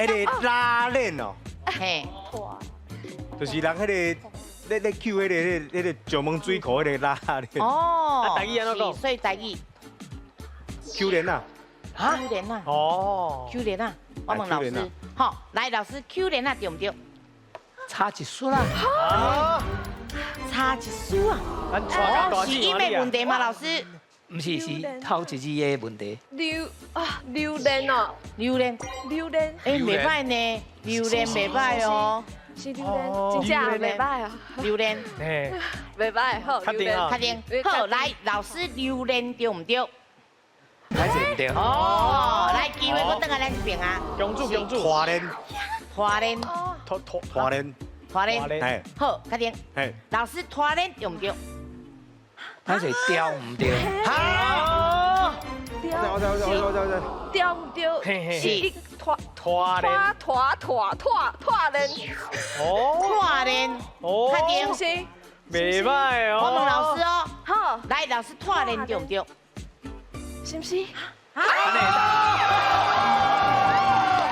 迄个拉链哦，嘿，就是人迄个咧揪迄个石门水库迄个拉链。哦，台语安怎讲是所以台语秋莲啊，啊 Q 莲啊哦， ，Q 莲啊，我问老 Q 莲师啊，好，来老师 Q 莲啊对唔对？差一撮啦。啊，差一丝啊，咱带到大是音的问题吗？老师，唔是头一字的问题。榴莲哦，榴莲，榴莲哎，袂歹呢，榴莲袂歹哦，是榴莲，真正袂歹啊，榴莲，嘿，袂歹好，确定啊确定，好，来老师榴莲对唔对？还是唔对。哦，来机会我等下咱这边啊，公主，花莲，花莲，拖花莲，花莲，嘿，好，确定，嘿，老师花莲对唔对？还是调唔对？啊，我对唔对？嘿嘿，是拖咧，拖莲，哦花莲，哦，确定。是，袂歹哦。我问老师哦，好，来老师花莲对唔对？是不是？啊，